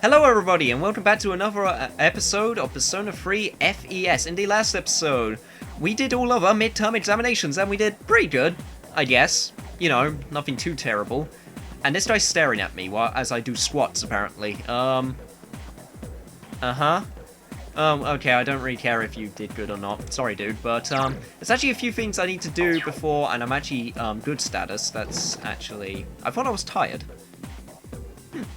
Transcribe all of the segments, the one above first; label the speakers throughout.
Speaker 1: Hello everybody and welcome back to another episode of Persona 3 FES. In the last episode, we did all of our midterm examinations and we did pretty good, I guess. You know, nothing too terrible. And this guy's staring at me as I do squats, apparently. Okay, I don't really care if you did good or not. Sorry, dude, but, there's actually a few things I need to do before, and I'm actually, good status. That's actually... I thought I was tired.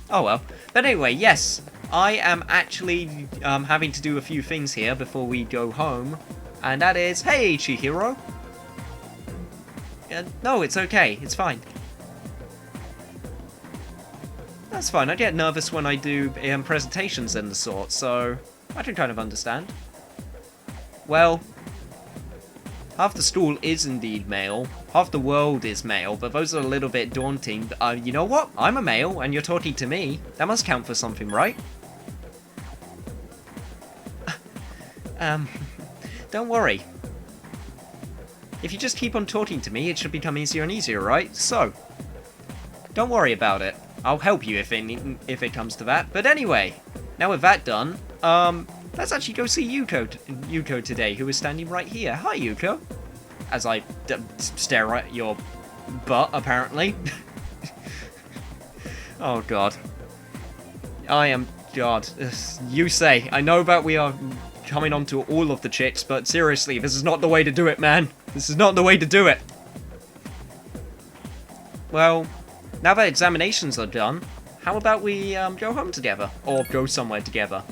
Speaker 1: Oh well. But anyway, yes, I am actually having to do a few things here before we go home. And that is, hey Chihiro! No, it's okay, it's fine. That's fine, I get nervous when I do presentations and the sort, so I can kind of understand. Well, half the school is indeed male, half the world is male, but those are a little bit daunting. You know what? I'm a male, and you're talking to me. That must count for something, right? Don't worry. If you just keep on talking to me, it should become easier and easier, right? So, don't worry about it. I'll help you if it comes to that. But anyway, now with that done, let's actually go see Yuko today, who is standing right here. Hi, Yuko. As I stare at your butt, apparently. Oh, God. God. You say. I know that we are coming on to all of the chicks, but seriously, this is not the way to do it, man. This is not the way to do it. Well, now that examinations are done, how about we go home together? Or go somewhere together?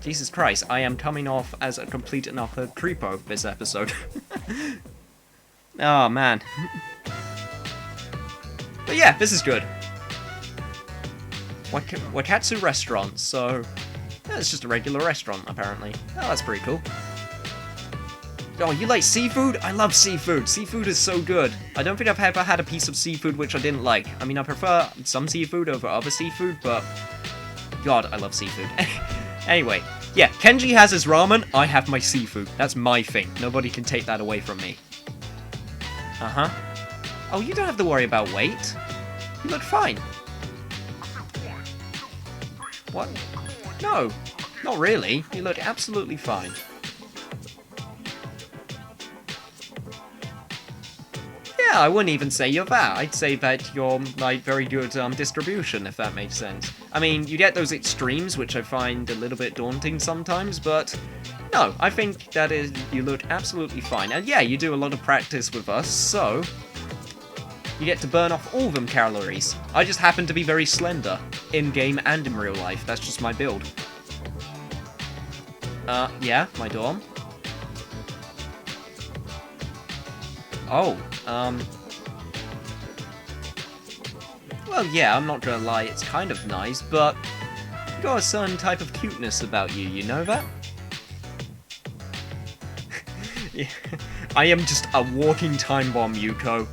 Speaker 1: Jesus Christ, I am coming off as a complete and utter creepo this episode. Oh, man. But yeah, this is good. Wakatsu restaurant, so... Yeah, it's just a regular restaurant, apparently. Oh, that's pretty cool. Oh, you like seafood? I love seafood. Seafood is so good. I don't think I've ever had a piece of seafood which I didn't like. I mean, I prefer some seafood over other seafood, but... God, I love seafood. Anyway, yeah, Kenji has his ramen, I have my seafood. That's my thing. Nobody can take that away from me. Uh-huh. Oh, you don't have to worry about weight. You look fine. What? No, not really. You look absolutely fine. Yeah, I wouldn't even say you're that. I'd say that you're, like, very good distribution, if that makes sense. I mean, you get those extremes, which I find a little bit daunting sometimes, but no, I think that you look absolutely fine. And yeah, you do a lot of practice with us, so you get to burn off all them calories. I just happen to be very slender, in-game and in real life. That's just my build. Yeah, my dorm. Oh, well, yeah, I'm not gonna lie, it's kind of nice, but you got a certain type of cuteness about you, you know that? Yeah. I am just a walking time bomb, Yuko.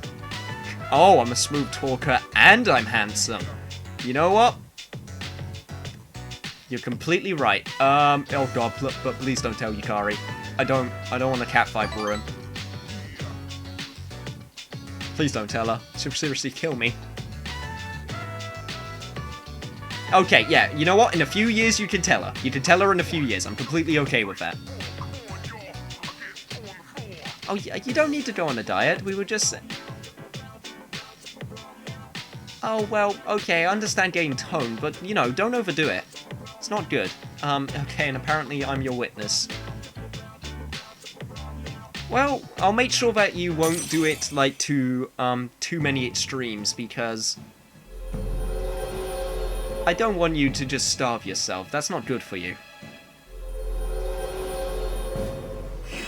Speaker 1: Oh, I'm a smooth talker, and I'm handsome. You know what? You're completely right. Oh god, but please don't tell Yukari. I don't want a catfight for him. Please don't tell her. She'll seriously kill me. Okay, yeah, you know what? In a few years you can tell her. You can tell her in a few years. I'm completely okay with that. Oh, yeah, you don't need to go on a diet. We were just... Oh, well, okay, I understand getting toned, but, you know, don't overdo it. It's not good. Okay, and apparently I'm your witness. Well, I'll make sure that you won't do it, like, to too many extremes, because I don't want you to just starve yourself. That's not good for you.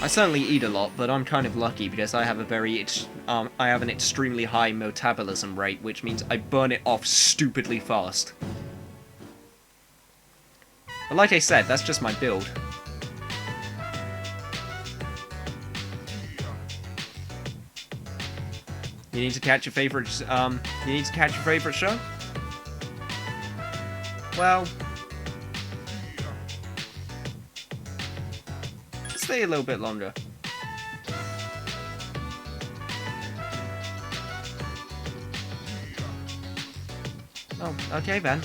Speaker 1: I certainly eat a lot, but I'm kind of lucky because I have I have an extremely high metabolism rate, which means I burn it off stupidly fast. But like I said, that's just my build. You need to catch your favorite, show? Well, stay a little bit longer. Oh, okay then.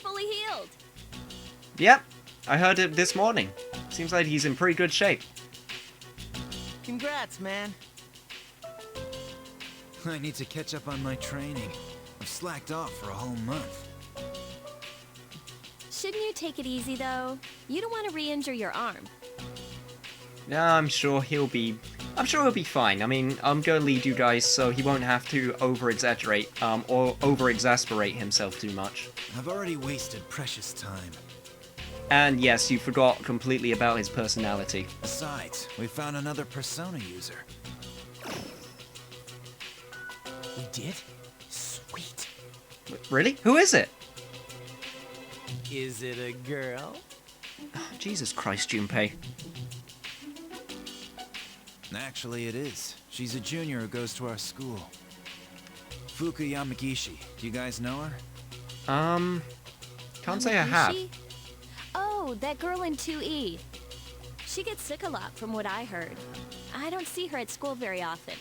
Speaker 2: fully healed.
Speaker 1: Yep, I heard it this morning. Seems like he's in pretty good shape.
Speaker 3: Congrats, man.
Speaker 4: I need to catch up on my training. I've slacked off for a whole month.
Speaker 2: Shouldn't you take it easy, though? You don't want to re-injure your arm.
Speaker 1: Yeah, I'm sure he'll be fine. I mean, I'm gonna lead you guys so he won't have to over-exaggerate, or over-exasperate himself too much.
Speaker 4: I've already wasted precious time.
Speaker 1: And yes, you forgot completely about his personality.
Speaker 4: Besides, we found another Persona user.
Speaker 3: We did? Sweet.
Speaker 1: Really? Who is it?
Speaker 3: Is it a girl?
Speaker 1: Oh, Jesus Christ, Junpei.
Speaker 4: Actually, it is. She's a junior who goes to our school. Fuka Yamagishi. Do you guys know her?
Speaker 1: Can't say I have.
Speaker 2: Yamaguchi? Oh, that girl in 2E. She gets sick a lot from what I heard. I don't see her at school very often.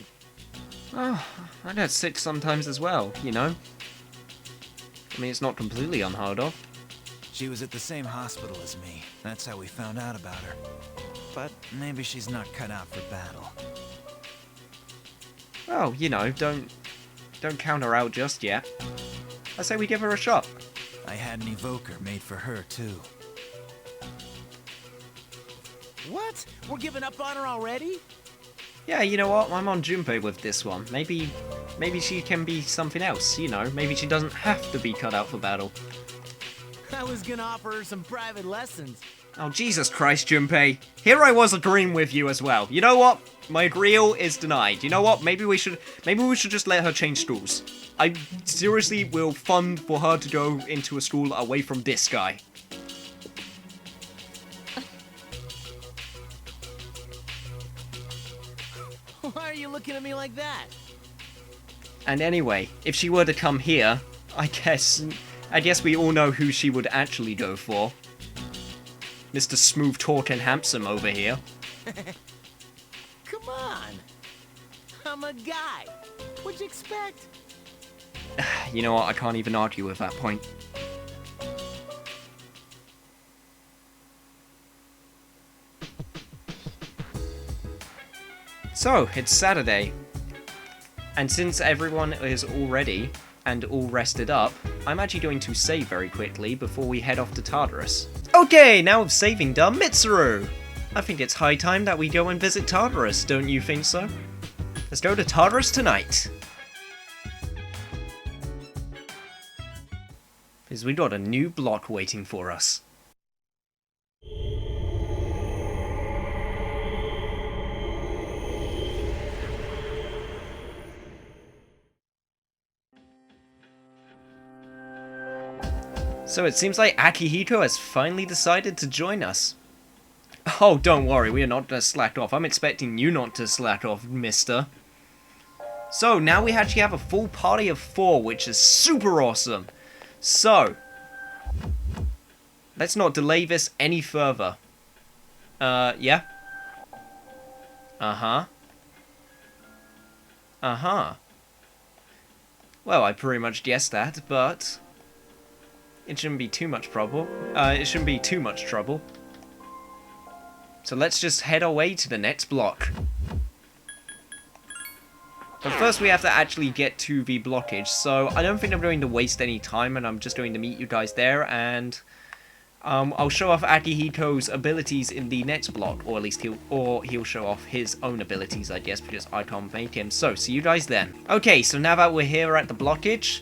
Speaker 1: Oh, I get sick sometimes as well, you know? I mean, it's not completely unheard of.
Speaker 4: She was at the same hospital as me. That's how we found out about her. But maybe she's not cut out for battle.
Speaker 1: Well, you know, don't count her out just yet. I say we give her a shot.
Speaker 4: I had an evoker made for her, too.
Speaker 3: What? We're giving up on her already?
Speaker 1: Yeah, you know what? I'm on Junpei with this one. Maybe she can be something else, you know? Maybe she doesn't have to be cut out for battle.
Speaker 3: I was gonna offer her some private lessons.
Speaker 1: Oh, Jesus Christ, Junpei. Here I was agreeing with you as well. You know what? My agreeal is denied. You know what? Maybe we should just let her change schools. I seriously will fund for her to go into a school away from this guy.
Speaker 3: Why are you looking at me like that?
Speaker 1: And anyway, if she were to come here, I guess we all know who she would actually go for. Mr. Smooth Talking Handsome over here.
Speaker 3: Come on. I'm a guy. What'd you expect?
Speaker 1: You know what? I can't even argue with that point. So, it's Saturday. And since everyone is all ready and all rested up, I'm actually going to save very quickly before we head off to Tartarus. Okay, now with saving done, Mitsuru! I think it's high time that we go and visit Tartarus, don't you think so? Let's go to Tartarus tonight! Because we got a new block waiting for us. So it seems like Akihiko has finally decided to join us. Oh, don't worry, we are not gonna slack off. I'm expecting you not to slack off, mister. So, now we actually have a full party of 4, which is super awesome. So, let's not delay this any further. Yeah? Uh-huh. Uh-huh. Well, I pretty much guessed that, but it shouldn't be too much trouble. So let's just head our way to the next block. But first we have to actually get to the blockage, so I don't think I'm going to waste any time, and I'm just going to meet you guys there, and I'll show off Akihiko's abilities in the next block, or at least he'll show off his own abilities, I guess, because I can't make him. So, see you guys then. Okay, so now that we're here at the blockage,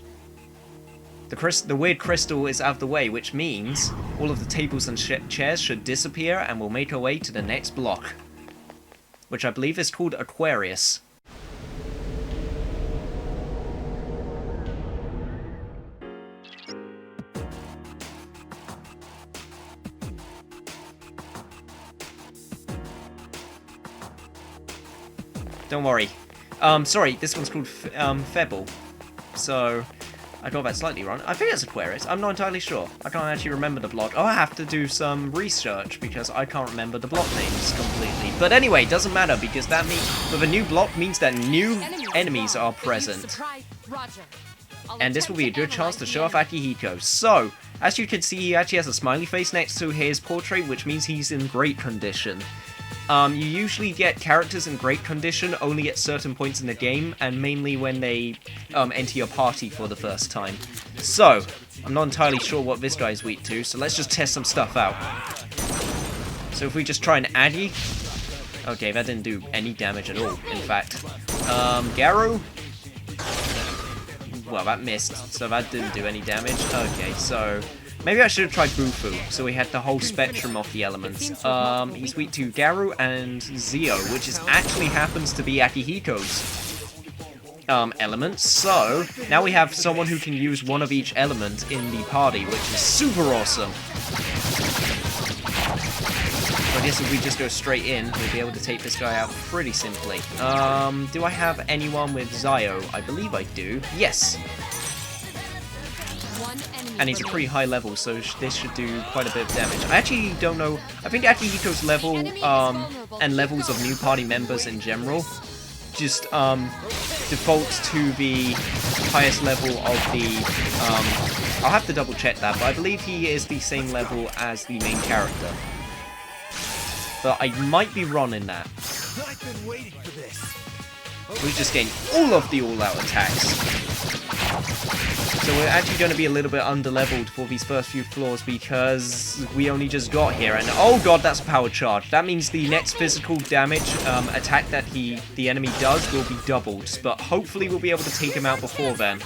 Speaker 1: the weird crystal is out of the way, which means all of the tables and chairs should disappear, and we'll make our way to the next block, which I believe is called Aquarius. Don't worry. Sorry, this one's called Febble. So, I got that slightly wrong. I think it's Aquarius. I'm not entirely sure. I can't actually remember the block. Oh, I have to do some research because I can't remember the block names completely. But anyway, doesn't matter because that means with a new block means that new enemies are present.
Speaker 5: Roger.
Speaker 1: and this will be a good chance to show off Akihiko. So, as you can see, he actually has a smiley face next to his portrait, which means he's in great condition. You usually get characters in great condition only at certain points in the game, and mainly when they enter your party for the first time. So, I'm not entirely sure what this guy's weak to, so let's just test some stuff out. So if we just try an Aggie... Okay, that didn't do any damage at all, in fact. Garu? Well, that missed, so that didn't do any damage. Okay, so... Maybe I should have tried Bufu, so we had the whole spectrum of the elements. He's weak to Garu and Zio, which actually happens to be Akihiko's elements. So, now we have someone who can use one of each element in the party, which is super awesome. So I guess if we just go straight in, we'll be able to take this guy out pretty simply. Do I have anyone with Zio? I believe I do. Yes! And he's a pretty high level, so this should do quite a bit of damage. I actually don't know. I think Akihiko's level, and levels of new party members in general, just defaults to the highest level of the... I'll have to double check that, but I believe he is the same level as the main character. But I might be wrong in that.
Speaker 3: I've been waiting for this.
Speaker 1: We just gained all of the all-out attacks. So we're actually going to be a little bit under-leveled for these first few floors because we only just got here. And oh god, that's a power charge. That means the next physical damage attack that the enemy does will be doubled. But hopefully we'll be able to take him out before then.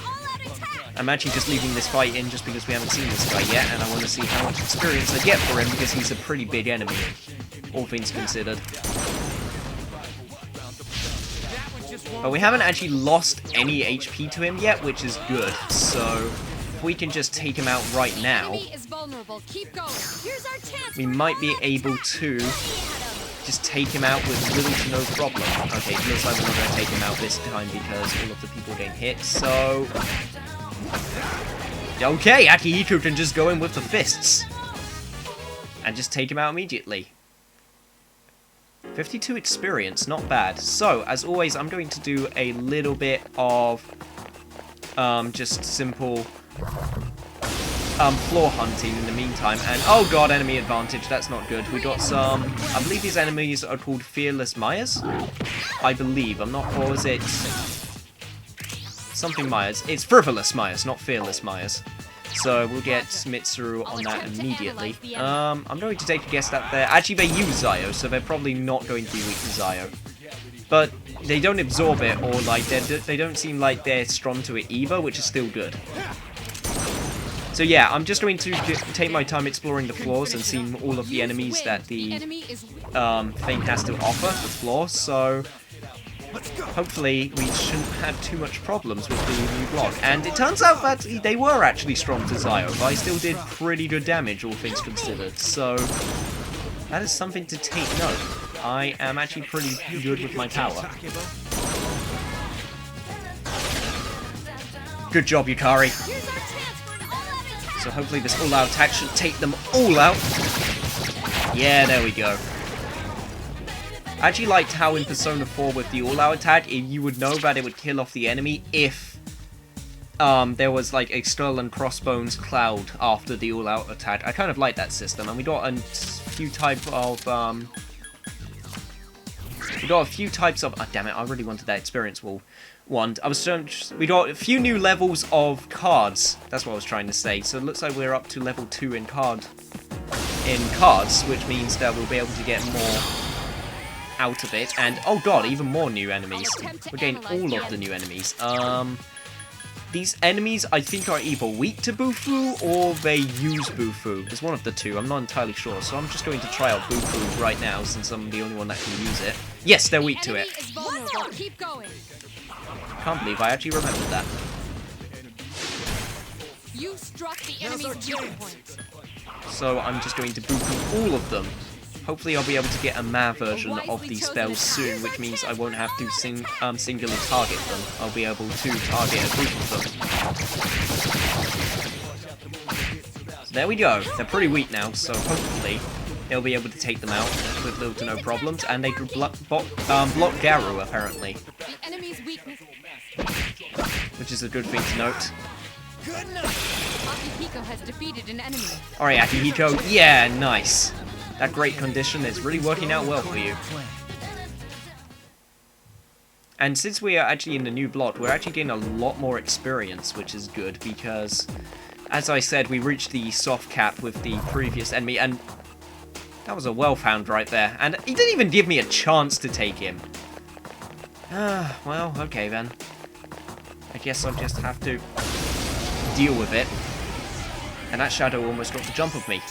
Speaker 1: I'm actually just leaving this fight in just because we haven't seen this guy yet. And I want to see how much experience I get for him because he's a pretty big enemy, all things considered. But we haven't actually lost any HP to him yet, which is good. So, if we can just take him out right now, we might be able to just take him out with little to no problem. Okay, it looks like we're not going to take him out this time because all of the people getting hit, so... Okay, Akihiko can just go in with the fists. And just take him out immediately. 52 experience, not bad. So, as always, I'm going to do a little bit of just simple floor hunting in the meantime. And, oh god, enemy advantage, that's not good. We got some, I believe these enemies are called Fearless Myers? I believe, I'm not, or is it something Myers? It's Frivolous Myers, not Fearless Myers. So we'll get Mitsuru on that immediately. I'm going to take a guess that actually they use Zio, so they're probably not going to be weak to Zio. But they don't absorb it, or like they don't seem like they're strong to it either, which is still good. So yeah, I'm just going to take my time exploring the floors and seeing all of the enemies that the thing has to offer, the floor. So hopefully we shouldn't have too much problems with the new block. And it turns out that they were actually strong to Zio, but I still did pretty good damage, all things considered. So that is something to take note. I am actually pretty good with my power. Good job, Yukari. So hopefully this all-out attack should take them all out. Yeah, there we go. I actually liked how in Persona 4 with the all-out attack, you would know that it would kill off the enemy if there was like a skull and crossbones cloud after the all-out attack. I kind of like that system, and we got a few types of oh damn it, I really wanted that experience wall one. We got a few new levels of cards. That's what I was trying to say. So it looks like we're up to level 2 in cards, which means that we'll be able to get more out of it. And oh god, even more new enemies. We're getting all of the new enemies. These enemies I think are either weak to Bufu or they use Bufu. It's one of the two, I'm not entirely sure. So I'm just going to try out Bufu right now since I'm the only one that can use it. Yes, they're weak to it.
Speaker 2: Keep going.
Speaker 1: Can't believe I actually remembered that.
Speaker 2: You struck the enemy's weak point.
Speaker 1: So I'm just going to Bufu all of them. Hopefully I'll be able to get a Ma version of these spells soon, which means I won't have to singularly target them. I'll be able to target a group of them. So there we go. They're pretty weak now, so hopefully they'll be able to take them out with little to no problems. And they could block Garu, apparently.
Speaker 2: The enemy's weakness.
Speaker 1: Which is a good thing to note.
Speaker 5: Akihiko has defeated an enemy.
Speaker 1: Alright, Akihiko. Yeah, nice. That great condition is really working out well for you. And since we are actually in the new block, we're actually getting a lot more experience, which is good, because, as I said, we reached the soft cap with the previous enemy, and that was a well-found right there. And he didn't even give me a chance to take him. Well, okay then. I guess I'll just have to deal with it. And that shadow almost got the jump of me.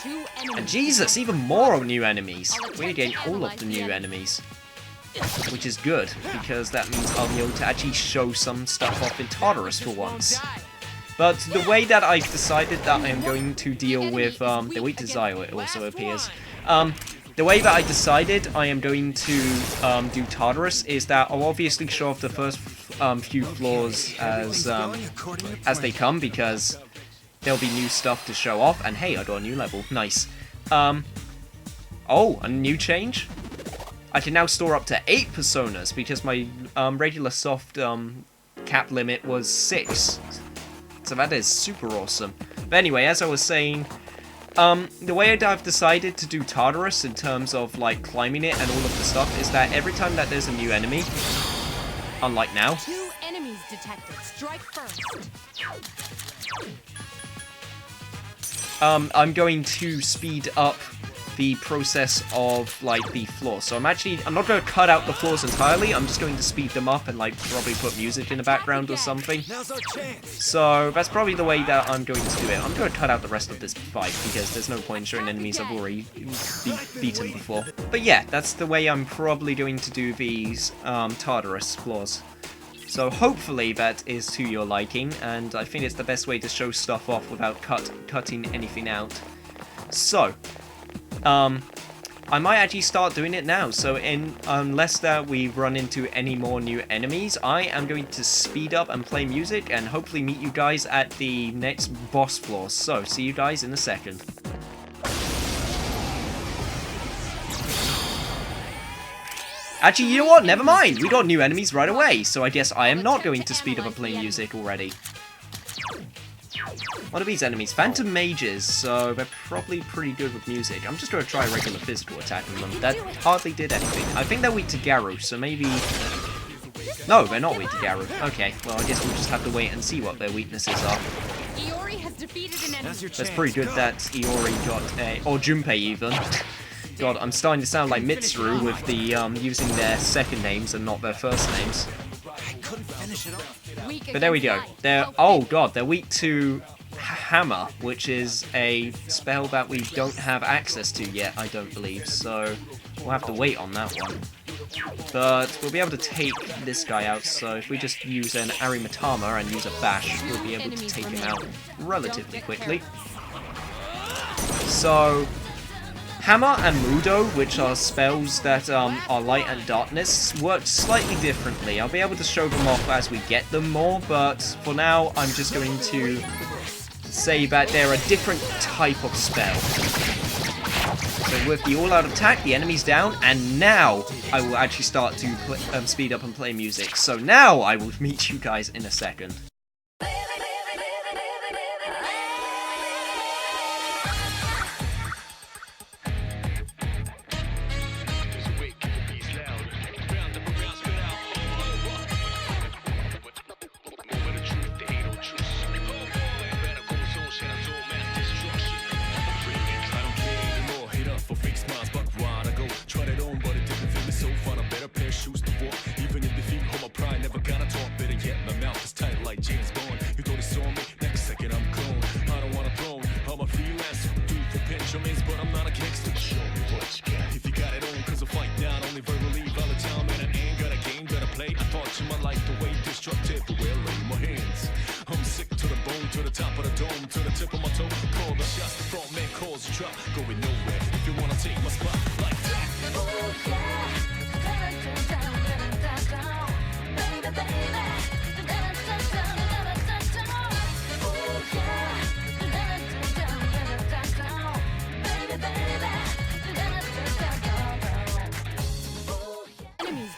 Speaker 1: And Jesus, even more new enemies. We're getting all of the new enemies. Which is good, because that means I'll be able to actually show some stuff off in Tartarus for once. But the way that I've decided that I am going to deal with the weak desire, it also appears. The way that I decided I am going to do Tartarus is that I'll obviously show off the first few floors as they come, because there'll be new stuff to show off. And hey, I got a new level. Nice. Oh, a new change? I can now store up to 8 personas, because my regular soft cap limit was 6. So that is super awesome. But anyway, as I was saying, the way I've decided to do Tartarus in terms of like climbing it and all of the stuff is that every time that there's a new enemy, unlike now,
Speaker 5: 2 enemies detected. Strike first.
Speaker 1: I'm going to speed up the process of like the floors. So I'm not going to cut out the floors entirely. I'm just going to speed them up and like probably put music in the background or something. So that's probably the way that I'm going to do it. I'm going to cut out the rest of this fight because there's no point in showing enemies I've already beaten before. But yeah, that's the way I'm probably going to do these Tartarus floors. So hopefully that is to your liking, and I think it's the best way to show stuff off without cutting anything out. So I might actually start doing it now. So unless that we run into any more new enemies, I am going to speed up and play music and hopefully meet you guys at the next boss floor. So see you guys in a second. Actually, you know what? Never mind. We got new enemies right away. So I guess I am not going to speed up and play music already. What are these enemies? Phantom mages, so they're probably pretty good with music. I'm just going to try a regular physical attack on them. That hardly did anything. I think they're weak to Garu, so maybe... No, they're not weak to Garu. Okay, well, I guess we'll just have to wait and see what their weaknesses are.
Speaker 5: Iori has defeated an enemy.
Speaker 1: That's pretty good that Iori got a... Or Junpei, even. God, I'm starting to sound like Mitsuru with the using their second names and not their first names. But there we go. Oh god, they're weak to Hammer, which is a spell that we don't have access to yet, I don't believe. So we'll have to wait on that one. But we'll be able to take this guy out, so if we just use an Arimatama and use a bash, we'll be able to take him out relatively quickly. So Hammer and Mudo, which are spells that are light and darkness, work slightly differently. I'll be able to show them off as we get them more, but for now I'm just going to say that they're a different type of spell. So with the all-out attack, the enemy's down, and now I will actually start to speed up and play music. So now I will meet you guys in a second.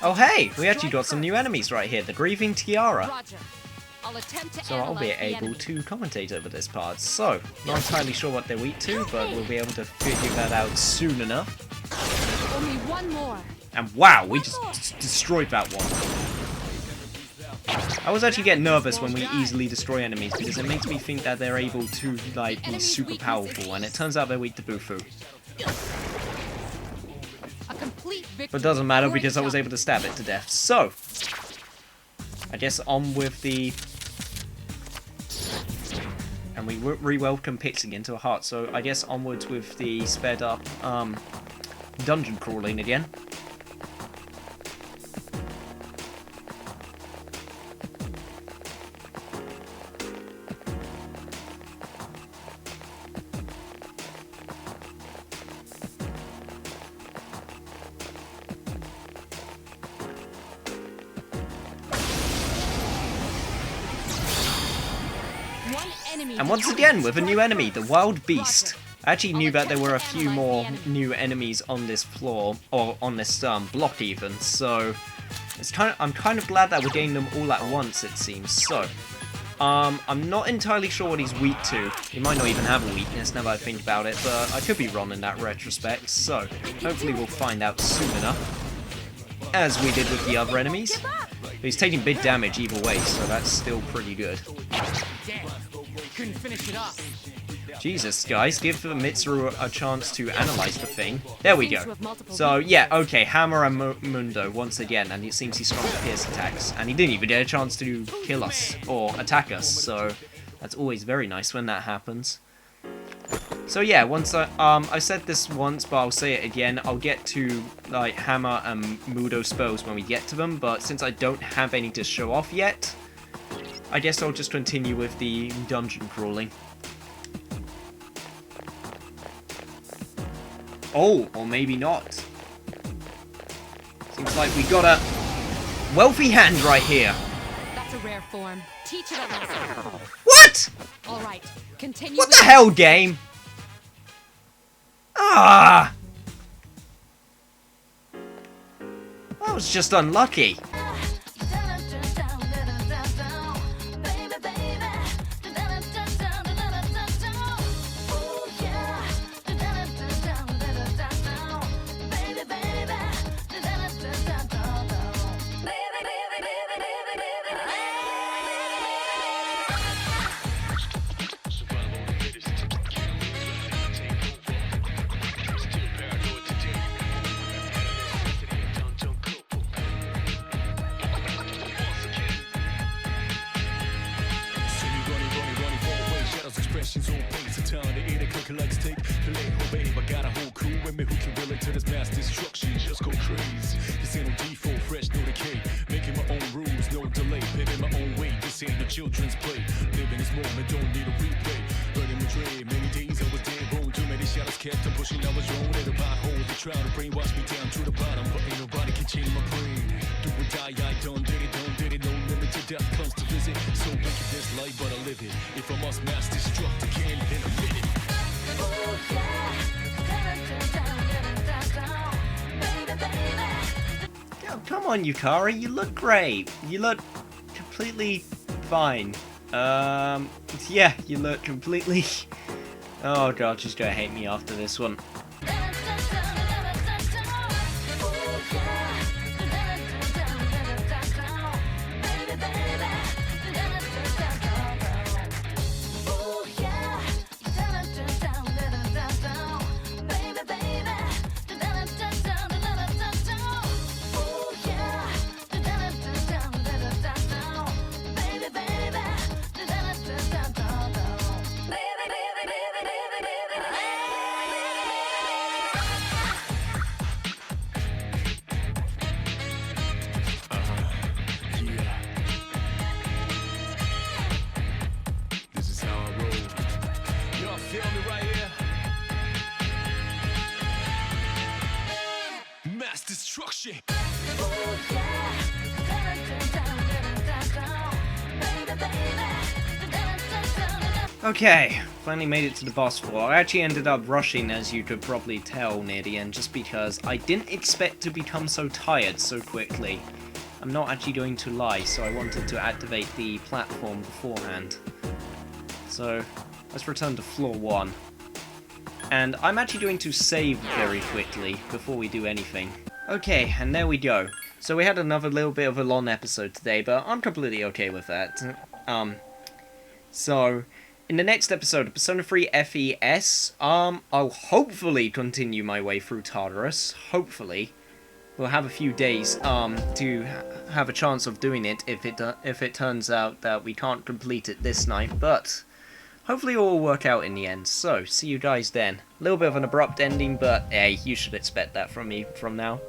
Speaker 1: Oh hey, we actually got some new enemies right here, the Grieving Tiara.
Speaker 5: Roger. I'll attempt to
Speaker 1: So I'll be
Speaker 5: analyze the
Speaker 1: able
Speaker 5: enemy.
Speaker 1: to commentate over this part. So, not entirely sure what they're weak to, but we'll be able to figure that out soon enough.
Speaker 5: Only one more.
Speaker 1: And wow, we just destroyed that one. I always actually get nervous when we easily destroy enemies because it makes me think that they're able to, like, be super powerful, and it turns out they're weak to Bufu.
Speaker 5: A complete victory.
Speaker 1: But it doesn't matter
Speaker 5: Great
Speaker 1: because I was
Speaker 5: job.
Speaker 1: able to stab it to death. So, I guess on with the... And we re-welcome Pixie into a heart, so I guess onwards with the sped up dungeon crawling again.
Speaker 5: One enemy
Speaker 1: And once again with a new enemy, the wild beast. I actually knew that there were a few more new enemies on this floor, or on this block even, so it's I'm kind of glad that we're getting them all at once, it seems. So, I'm not entirely sure what he's weak to. He might not even have a weakness now that I think about it, but I could be wrong in that retrospect, so hopefully we'll find out soon enough, as we did with the other enemies. But he's taking big damage either way, so that's still pretty good.
Speaker 3: Damn, couldn't finish it off.
Speaker 1: Jesus, guys, give Mitsuru a chance to analyze the thing. There we go. So, yeah, okay, Hammer and Mundo once again, and it seems he's strong at pierce attacks. And he didn't even get a chance to kill us, or attack us, so that's always very nice when that happens. So yeah, once I said this once, but I'll say it again, I'll get to, like, Hammer and Mundo spells when we get to them, but since I don't have any to show off yet, I guess I'll just continue with the dungeon crawling. Oh, or maybe not. Seems like we got a wealthy hand right here.
Speaker 5: That's a rare form. Teach it a lesson.
Speaker 1: What?
Speaker 5: All right. Continue.
Speaker 1: What
Speaker 5: with
Speaker 1: the hell, game? Ah! That was just unlucky.
Speaker 6: Expressions on pace, a time to eat a cookie like steak. Filet, oh babe, I got a whole crew with me who can relate to this mass destruction. Just go crazy. This ain't no default, fresh, no decay. Making my own rules, no delay. Paving my own way. This ain't no children's play. Living this moment, don't need a replay. Burning my dream, many days I was dead wrong. Too many shadows kept on pushing, I was wrong. At a pothole, they try to brainwash me down to the bottom, but ain't nobody can change my brain. Do or die, I don't did it. No limit to death comes to visit. So wicked this life, but I live it. If I must mass destruct again in a minute.
Speaker 1: Oh, come on, Yukari, you look great. You look completely fine. Yeah, you look completely... Oh god, she's gonna hate me after this one.
Speaker 6: Destruction.
Speaker 1: Okay, finally made it to the boss floor. I actually ended up rushing, as you could probably tell near the end, just because I didn't expect to become so tired so quickly. I'm not actually going to lie, so I wanted to activate the platform beforehand. So, let's return to floor 1. And I'm actually going to save very quickly before we do anything. Okay, and there we go. So we had another little bit of a long episode today, but I'm completely okay with that. So, in the next episode of Persona 3 FES, I'll hopefully continue my way through Tartarus. Hopefully. We'll have a few days to have a chance of doing it if it turns out that we can't complete it this night, but hopefully it will work out in the end. So, see you guys then. A little bit of an abrupt ending, but hey, you should expect that from me from now.